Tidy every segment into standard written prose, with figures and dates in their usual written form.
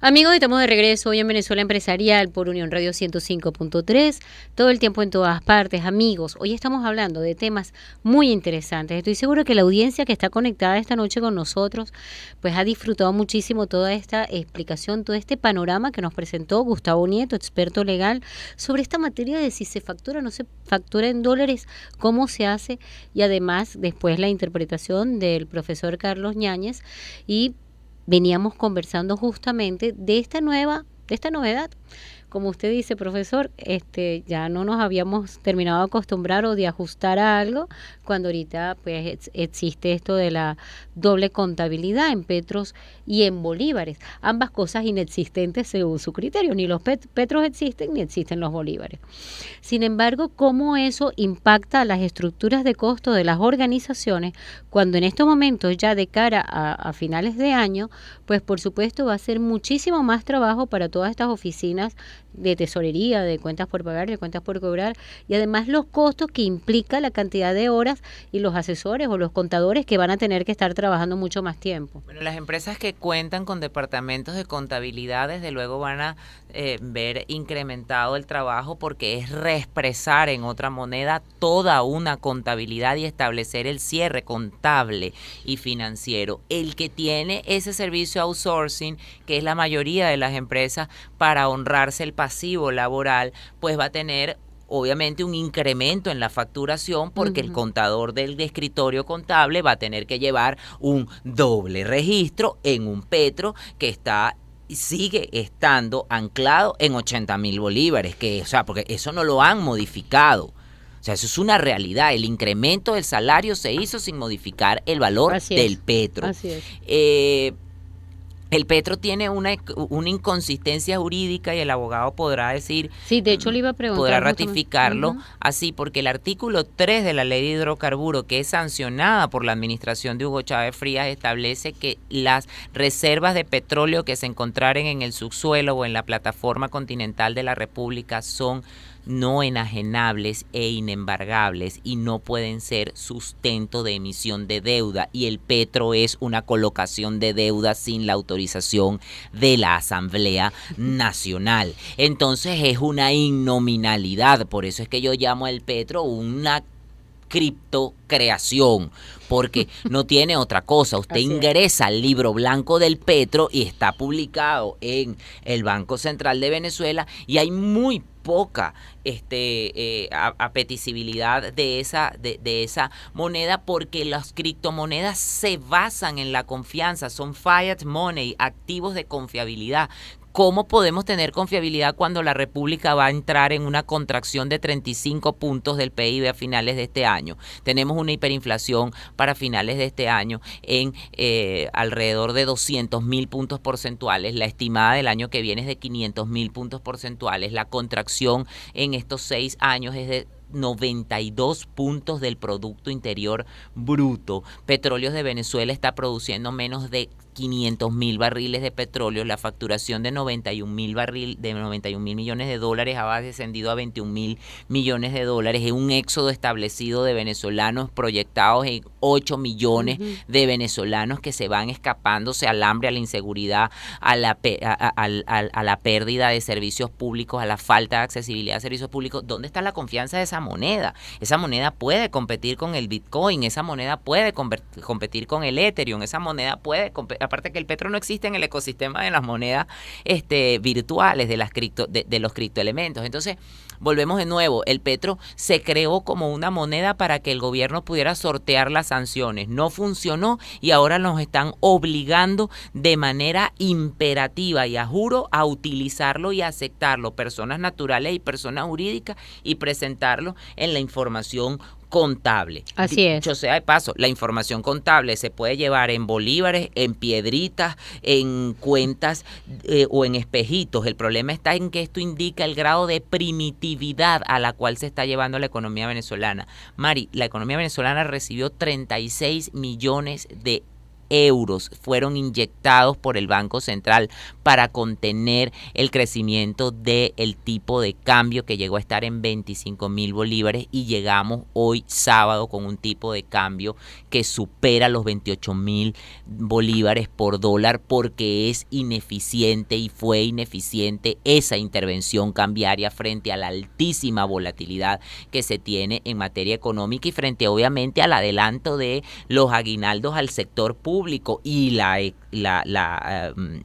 Amigos, estamos de regreso hoy en Venezuela Empresarial por Unión Radio 105.3, todo el tiempo en todas partes. Amigos, hoy estamos hablando de temas muy interesantes. Estoy seguro que la audiencia que está conectada esta noche con nosotros, pues ha disfrutado muchísimo toda esta explicación, todo este panorama que nos presentó Gustavo Nieto, experto legal, sobre esta materia de si se factura o no se factura en dólares, cómo se hace, y además después la interpretación del profesor Carlos Ñáñez, y veníamos conversando justamente de esta novedad. Como usted dice, profesor, ya no nos habíamos terminado de acostumbrar o de ajustar a algo, cuando ahorita pues existe esto de la doble contabilidad en petros y en bolívares, ambas cosas inexistentes según su criterio, ni los petros existen ni existen los bolívares. Sin embargo, cómo eso impacta a las estructuras de costo de las organizaciones, cuando en estos momentos ya de cara a finales de año, pues por supuesto va a ser muchísimo más trabajo para todas estas oficinas de tesorería, de cuentas por pagar, de cuentas por cobrar, y además los costos que implica la cantidad de horas y los asesores o los contadores que van a tener que estar trabajando mucho más tiempo. Bueno, las empresas que cuentan con departamentos de contabilidad desde luego van a ver incrementado el trabajo, porque es reexpresar en otra moneda toda una contabilidad y establecer el cierre contable y financiero. El que tiene ese servicio outsourcing, que es la mayoría de las empresas, para honrarse el pasivo laboral, pues va a tener obviamente un incremento en la facturación, porque el contador del escritorio contable va a tener que llevar un doble registro en un petro que sigue estando anclado en 80,000 bolívares, porque eso no lo han modificado. O sea, eso es una realidad. El incremento del salario se hizo sin modificar el valor del petro. Así es. El petro tiene una inconsistencia jurídica, y el abogado podrá decir, sí, de hecho le iba a preguntar, podrá ratificarlo así, porque el artículo 3 de la ley de hidrocarburos, que es sancionada por la administración de Hugo Chávez Frías, establece que las reservas de petróleo que se encontraren en el subsuelo o en la plataforma continental de la República son no enajenables e inembargables y no pueden ser sustento de emisión de deuda, y el petro es una colocación de deuda sin la autorización de la Asamblea Nacional. Entonces es una innominalidad, por eso es que yo llamo al petro una criptocreación, porque no tiene otra cosa. Usted ingresa al libro blanco del petro y está publicado en el Banco Central de Venezuela, y hay muy poca apeticibilidad de esa moneda, porque las criptomonedas se basan en la confianza, son fiat money, activos de confiabilidad. ¿Cómo podemos tener confiabilidad cuando la República va a entrar en una contracción de 35 puntos del PIB a finales de este año? Tenemos una hiperinflación para finales de este año en alrededor de 200,000 puntos porcentuales. La estimada del año que viene es de 500,000 puntos porcentuales. La contracción en estos 6 años es de 92 puntos del Producto Interior Bruto. Petróleos de Venezuela está produciendo menos de 500,000 barriles de petróleo. La facturación de 91,000 millones de dólares ha descendido a 21,000 millones de dólares. Es un éxodo establecido de venezolanos, proyectados en 8 millones de venezolanos que se van escapándose al hambre, a la inseguridad, a la pérdida de servicios públicos, a la falta de accesibilidad a servicios públicos. ¿Dónde está la confianza de esa moneda? Esa moneda puede competir con el Bitcoin, esa moneda puede competir con el Ethereum, esa moneda puede aparte que el petro no existe en el ecosistema de las monedas virtuales, de los criptoelementos. Entonces, volvemos de nuevo, el petro se creó como una moneda para que el gobierno pudiera sortear las sanciones. No funcionó, y ahora nos están obligando de manera imperativa y a juro a utilizarlo y aceptarlo, personas naturales y personas jurídicas, y presentarlo en la información contable. Así es. Dicho sea de paso, la información contable se puede llevar en bolívares, en piedritas, en cuentas o en espejitos. El problema está en que esto indica el grado de primitividad a la cual se está llevando la economía venezolana. Mari, la economía venezolana recibió 36 millones de euros fueron inyectados por el Banco Central para contener el crecimiento del tipo de cambio, que llegó a estar en 25.000 bolívares, y llegamos hoy sábado con un tipo de cambio que supera los 28.000 bolívares por dólar, porque es ineficiente y fue ineficiente esa intervención cambiaria frente a la altísima volatilidad que se tiene en materia económica y frente obviamente al adelanto de los aguinaldos al sector público y la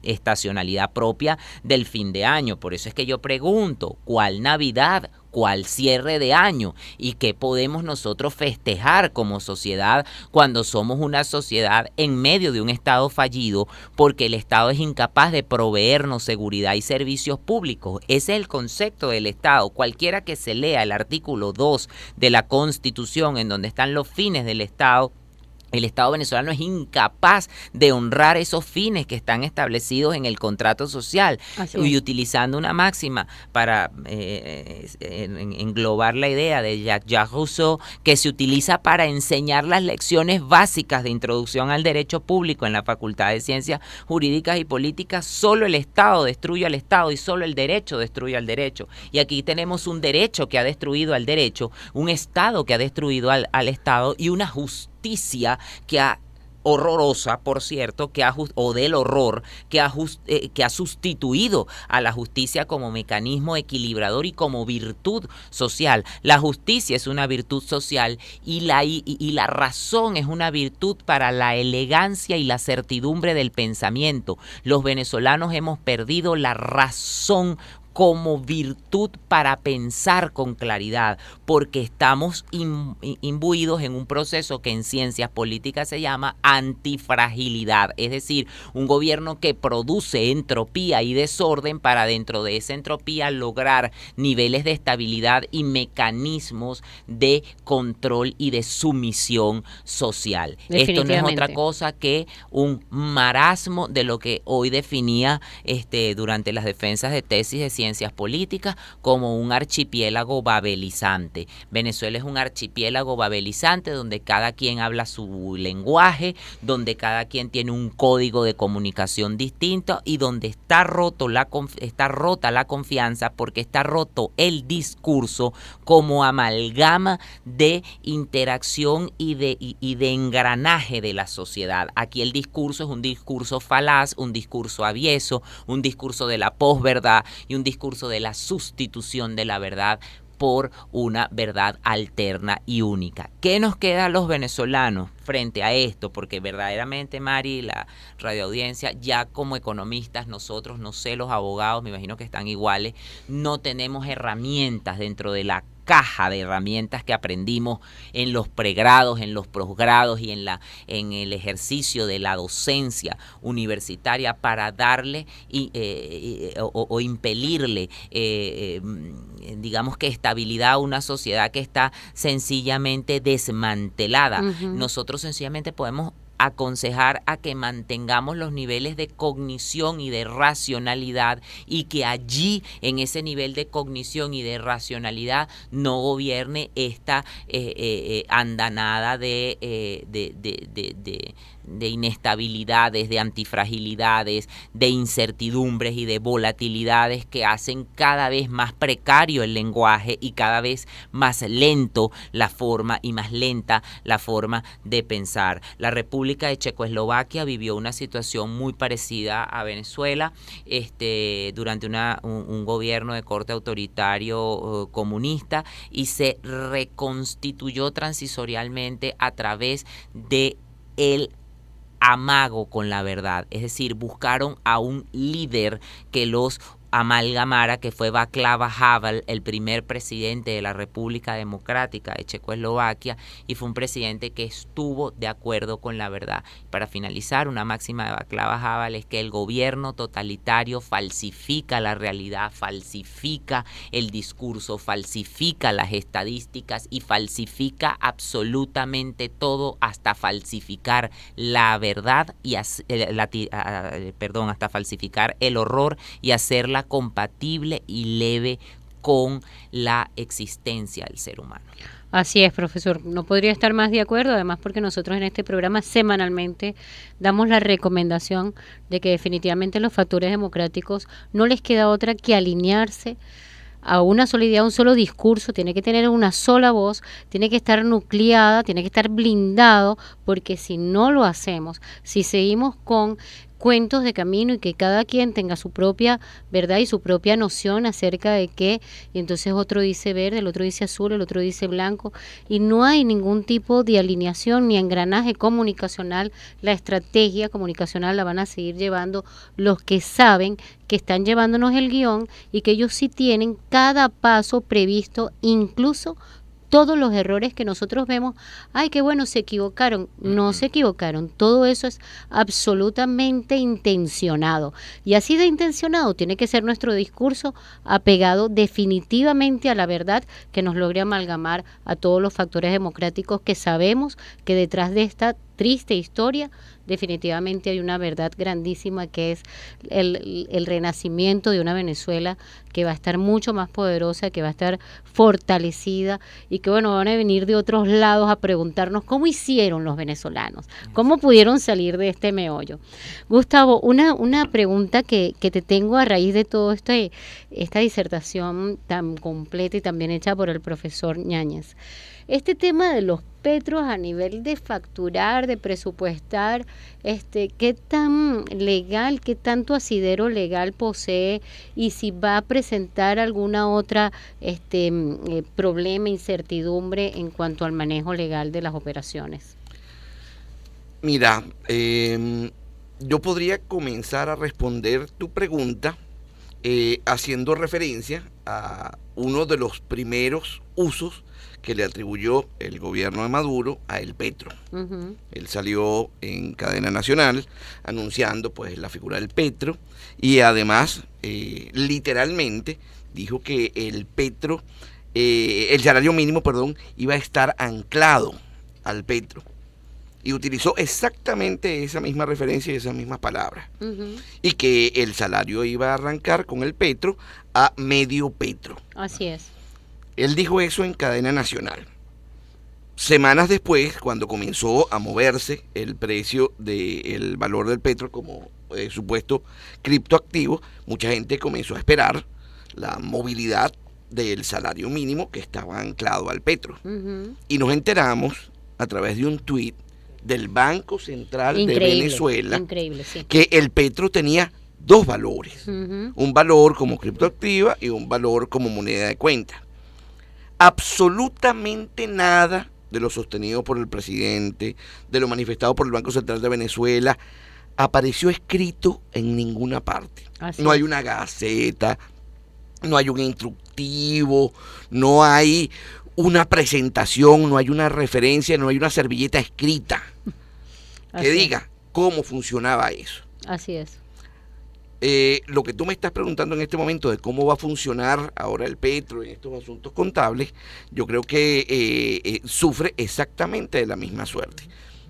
estacionalidad propia del fin de año. Por eso es que yo pregunto, ¿cuál Navidad? ¿Cuál cierre de año? ¿Y qué podemos nosotros festejar como sociedad cuando somos una sociedad en medio de un Estado fallido porque el Estado es incapaz de proveernos seguridad y servicios públicos? Ese es el concepto del Estado. Cualquiera que se lea el artículo 2 de la Constitución, en donde están los fines del Estado, el Estado venezolano es incapaz de honrar esos fines que están establecidos en el contrato social. Y utilizando una máxima para englobar la idea de Jacques Rousseau, que se utiliza para enseñar las lecciones básicas de introducción al derecho público en la Facultad de Ciencias Jurídicas y Políticas: solo el Estado destruye al Estado y solo el derecho destruye al derecho. Y aquí tenemos un derecho que ha destruido al derecho, un Estado que ha destruido al Estado, y una justicia que ha horrorosa, por cierto, o del horror, que ha sustituido a la justicia como mecanismo equilibrador y como virtud social. La justicia es una virtud social y la razón es una virtud para la elegancia y la certidumbre del pensamiento. Los venezolanos hemos perdido la razón como virtud para pensar con claridad, porque estamos imbuidos en un proceso que en ciencias políticas se llama antifragilidad, es decir, un gobierno que produce entropía y desorden para dentro de esa entropía lograr niveles de estabilidad y mecanismos de control y de sumisión social. Esto no es otra cosa que un marasmo de lo que hoy definía durante las defensas de tesis de ciencias políticas como un archipiélago babelizante. Venezuela es un archipiélago babelizante donde cada quien habla su lenguaje, donde cada quien tiene un código de comunicación distinto y donde está rota la confianza, porque está roto el discurso como amalgama de interacción y de engranaje de la sociedad. Aquí el discurso es un discurso falaz, un discurso avieso, un discurso de la posverdad y un discurso de la sustitución de la verdad por una verdad alterna y única. ¿Qué nos queda a los venezolanos frente a esto? Porque verdaderamente, Mari, la radioaudiencia, ya como economistas nosotros, no sé, los abogados, me imagino que están iguales, no tenemos herramientas dentro de la caja de herramientas que aprendimos en los pregrados, en los posgrados y en el ejercicio de la docencia universitaria para darle o impelirle digamos que estabilidad a una sociedad que está sencillamente desmantelada. Nosotros sencillamente podemos aconsejar a que mantengamos los niveles de cognición y de racionalidad, y que allí, en ese nivel de cognición y de racionalidad, no gobierne esta andanada de inestabilidades, de antifragilidades, de incertidumbres y de volatilidades que hacen cada vez más precario el lenguaje y cada vez más lento la forma y más lenta la forma de pensar. La República de Checoslovaquia vivió una situación muy parecida a Venezuela durante un gobierno de corte autoritario comunista, y se reconstituyó transitorialmente a través de el amago con la verdad, es decir, buscaron a un líder que los amalgamara, que fue Václav Havel, el primer presidente de la República Democrática de Checoslovaquia, y fue un presidente que estuvo de acuerdo con la verdad. Para finalizar, una máxima de Václav Havel es que el gobierno totalitario falsifica la realidad, falsifica el discurso, falsifica las estadísticas y falsifica absolutamente todo, hasta falsificar la verdad y hasta falsificar el horror y hacerla compatible y leve con la existencia del ser humano. Así es, profesor. No podría estar más de acuerdo, además porque nosotros en este programa semanalmente damos la recomendación de que definitivamente los factores democráticos no les queda otra que alinearse a una sola idea, a un solo discurso, tiene que tener una sola voz, tiene que estar nucleada, tiene que estar blindado, porque si no lo hacemos, si seguimos con cuentos de camino y que cada quien tenga su propia verdad y su propia noción acerca de qué, y entonces otro dice verde, el otro dice azul, el otro dice blanco, y no hay ningún tipo de alineación ni engranaje comunicacional, la estrategia comunicacional la van a seguir llevando los que saben que están llevándonos el guión y que ellos sí tienen cada paso previsto, incluso todos los errores que nosotros vemos. Ay, qué bueno, se equivocaron. No se equivocaron. Todo eso es absolutamente intencionado. Y así de intencionado tiene que ser nuestro discurso, apegado definitivamente a la verdad, que nos logre amalgamar a todos los factores democráticos que sabemos que detrás de esta triste historia definitivamente hay una verdad grandísima, que es el renacimiento de una Venezuela que va a estar mucho más poderosa, que va a estar fortalecida, y que bueno, van a venir de otros lados a preguntarnos cómo hicieron los venezolanos, cómo pudieron salir de este meollo. Gustavo, una pregunta que te tengo a raíz de todo esta disertación tan completa y tan bien hecha por el profesor Ñañez. Este tema de los petros a nivel de facturar, de presupuestar, ¿qué tan legal, qué tanto asidero legal posee, y si va a presentar alguna otra problema, incertidumbre en cuanto al manejo legal de las operaciones? Mira, yo podría comenzar a responder tu pregunta haciendo referencia a uno de los primeros usos que le atribuyó el gobierno de Maduro a El Petro. Uh-huh. Él salió en cadena nacional anunciando pues la figura del Petro, y además literalmente dijo que el Petro, el salario mínimo, iba a estar anclado al Petro, y utilizó exactamente esa misma referencia y esas mismas palabras. Uh-huh. Y que el salario iba a arrancar con el Petro a medio Petro. Así es. Él dijo eso en cadena nacional. Semanas después, cuando comenzó a moverse el precio del valor del Petro como supuesto criptoactivo, mucha gente comenzó a esperar la movilidad del salario mínimo que estaba anclado al Petro. Uh-huh. Y nos enteramos a través de un tuit del Banco Central de Venezuela, sí, que el Petro tenía dos valores. Uh-huh. Un valor como criptoactiva y un valor como moneda de cuenta. Absolutamente nada de lo sostenido por el presidente, de lo manifestado por el Banco Central de Venezuela, apareció escrito en ninguna parte. Así no hay una gaceta, no hay un instructivo, no hay una presentación, no hay una referencia, no hay una servilleta escrita que diga cómo funcionaba eso. Así es. Lo que tú me estás preguntando en este momento de cómo va a funcionar ahora el Petro en estos asuntos contables, yo creo que sufre exactamente de la misma suerte.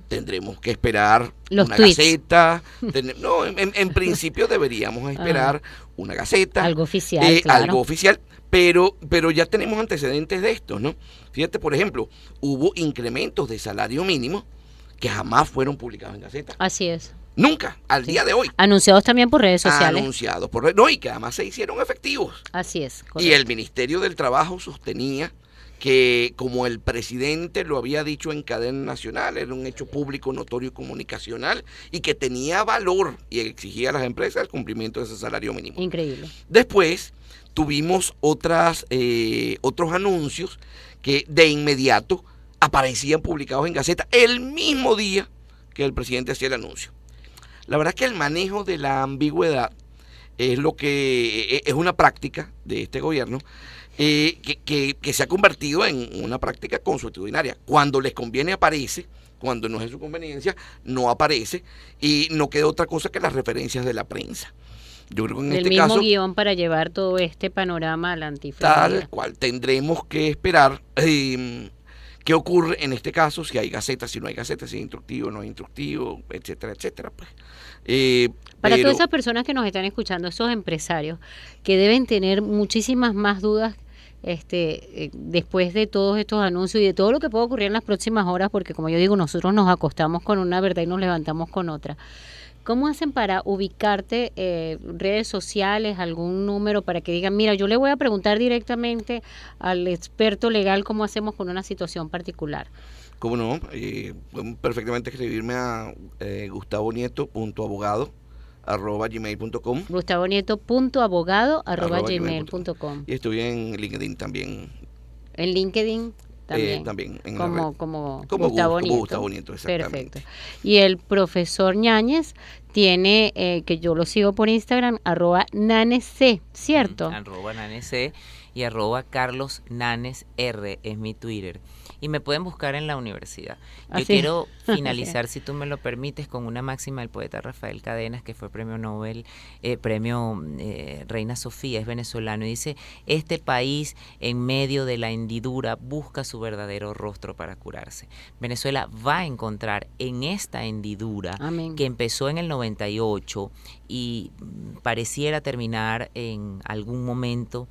Tendremos que esperar una gaceta. En principio deberíamos esperar una gaceta. Algo oficial, claro. Algo oficial, pero ya tenemos antecedentes de esto, ¿no? Fíjate, por ejemplo, hubo incrementos de salario mínimo que jamás fueron publicados en gaceta. Así es. Nunca, al día de hoy. Anunciados también por redes sociales. Anunciados por redes, no, y que además se hicieron efectivos. Así es. Correcto. Y el Ministerio del Trabajo sostenía que, como el presidente lo había dicho en cadena nacional, era un hecho público, notorio y comunicacional, y que tenía valor y exigía a las empresas el cumplimiento de ese salario mínimo. Increíble. Después tuvimos otros anuncios que de inmediato aparecían publicados en Gaceta el mismo día que el presidente hacía el anuncio. La verdad es que el manejo de la ambigüedad es lo que es una práctica de este gobierno que se ha convertido en una práctica consuetudinaria. Cuando les conviene aparece, cuando no es de su conveniencia no aparece, y no queda otra cosa que las referencias de la prensa. Yo creo que en este caso, el mismo guión para llevar todo este panorama a la antifraude. Tal cual, tendremos que esperar qué ocurre en este caso, si hay gaceta, si no hay gaceta, si es instructivo, no es instructivo, etcétera, etcétera. Pues. Para todas esas personas que nos están escuchando, esos empresarios que deben tener muchísimas más dudas después de todos estos anuncios y de todo lo que puede ocurrir en las próximas horas, porque como yo digo, nosotros nos acostamos con una verdad y nos levantamos con otra. ¿Cómo hacen para ubicarte, redes sociales, algún número para que digan, mira, yo le voy a preguntar directamente al experto legal cómo hacemos con una situación particular? ¿Cómo no? Pueden perfectamente escribirme a gustavonieto.abogado@gmail.com. gustavonieto.abogado@gmail.com. Y estoy en LinkedIn también. En LinkedIn también. También en como Gustavo Nieto. Gustavo Nieto, exactamente. Perfecto. Y el profesor Ñáñez tiene, que yo lo sigo por Instagram, @nanesc, ¿cierto? @nanesc y @carlosnanesr es mi Twitter. Y me pueden buscar en la universidad. Yo quiero finalizar, si tú me lo permites, con una máxima del poeta Rafael Cadenas, que fue premio Nobel, premio Reina Sofía, es venezolano, y dice, este país en medio de la hendidura busca su verdadero rostro para curarse. Venezuela va a encontrar en esta hendidura, Amén, que empezó en el 98 y pareciera terminar en algún momento,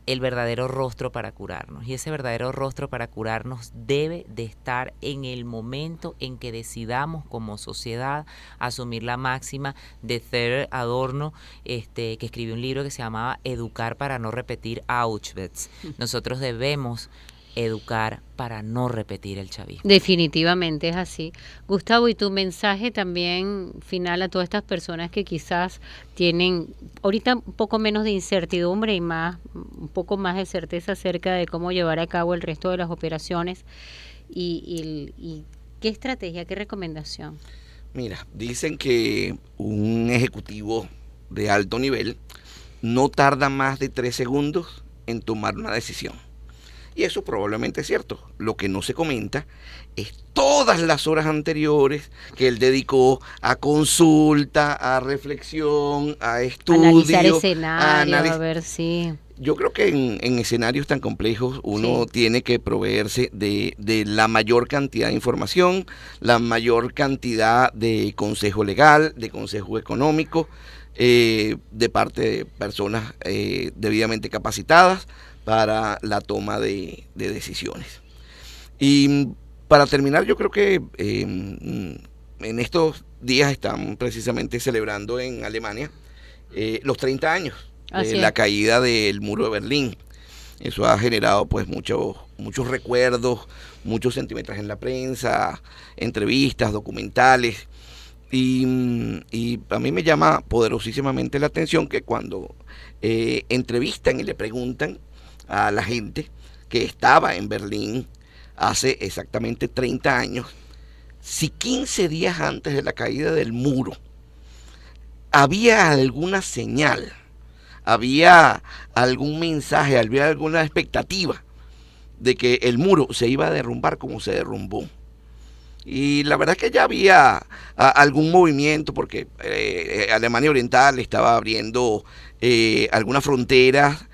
el verdadero rostro para curarnos. Y ese verdadero rostro para curarnos debe de estar en el momento en que decidamos como sociedad asumir la máxima de Theodor Adorno, que escribió un libro que se llamaba Educar para no repetir Auschwitz. Nosotros debemos educar para no repetir el chavismo. definitivamente es así. Gustavo, y tu mensaje también final a todas estas personas que quizás tienen ahorita un poco menos de incertidumbre y un poco más de certeza acerca de cómo llevar a cabo el resto de las operaciones y qué estrategia, qué recomendación. Mira, dicen que un ejecutivo de alto nivel no tarda más de 3 segundos en tomar una decisión. Y eso probablemente es cierto. Lo que no se comenta es todas las horas anteriores que él dedicó a consulta, a reflexión, a estudio. Analizar escenarios, a ver si... Yo creo que en escenarios tan complejos uno tiene que proveerse de la mayor cantidad de información, la mayor cantidad de consejo legal, de consejo económico, de parte de personas debidamente capacitadas para la toma de decisiones. Y para terminar, yo creo que en estos días están precisamente celebrando en Alemania los 30 años de la caída del muro de Berlín. Eso ha generado pues muchos recuerdos, muchos sentimientos en la prensa, entrevistas, documentales. Y a mí me llama poderosísimamente la atención que cuando entrevistan y le preguntan a la gente que estaba en Berlín hace exactamente 30 años, si 15 días antes de la caída del muro había alguna señal, había algún mensaje, había alguna expectativa de que el muro se iba a derrumbar como se derrumbó. Y la verdad es que ya había algún movimiento porque Alemania Oriental estaba abriendo algunas fronteras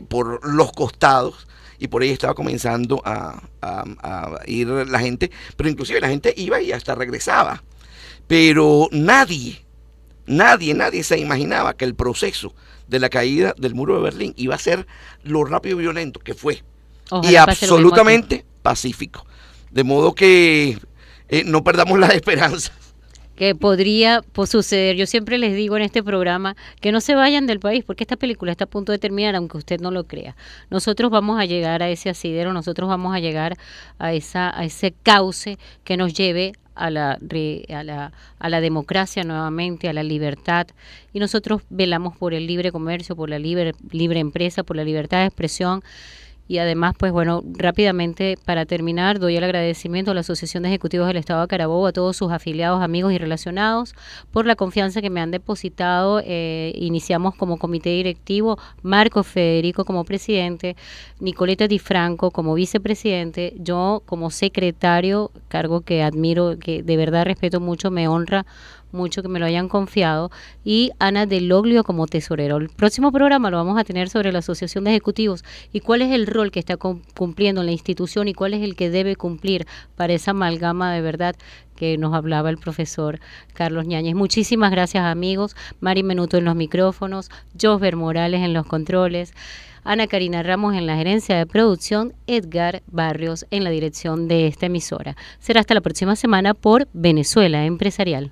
por los costados y por ahí estaba comenzando a ir la gente, pero inclusive la gente iba y hasta regresaba. Pero nadie se imaginaba que el proceso de la caída del muro de Berlín iba a ser lo rápido y violento que fue. Ojalá y absolutamente pacífico. De modo que no perdamos las esperanzas. Que podría suceder. Yo siempre les digo en este programa que no se vayan del país porque esta película está a punto de terminar, aunque usted no lo crea. Nosotros vamos a llegar a ese asidero, nosotros vamos a llegar a ese cauce que nos lleve a la democracia nuevamente, a la libertad, y nosotros velamos por el libre comercio, por la libre empresa, por la libertad de expresión. Y además, pues bueno, rápidamente para terminar, doy el agradecimiento a la Asociación de Ejecutivos del Estado de Carabobo, a todos sus afiliados, amigos y relacionados por la confianza que me han depositado. Iniciamos como comité directivo, Marco Federico como presidente, Nicoleta Di Franco como vicepresidente, yo como secretario, cargo que admiro, que de verdad respeto mucho, me honra mucho que me lo hayan confiado, y Ana Deloglio como tesorero. El próximo programa lo vamos a tener sobre la Asociación de Ejecutivos y cuál es el rol que está cumpliendo la institución y cuál es el que debe cumplir para esa amalgama de verdad que nos hablaba el profesor Carlos Ñáñez. Muchísimas gracias, amigos. Mari Menuto en los micrófonos, Josber Morales en los controles, Ana Karina Ramos en la gerencia de producción, Edgar Barrios en la dirección de esta emisora. Será hasta la próxima semana por Venezuela Empresarial.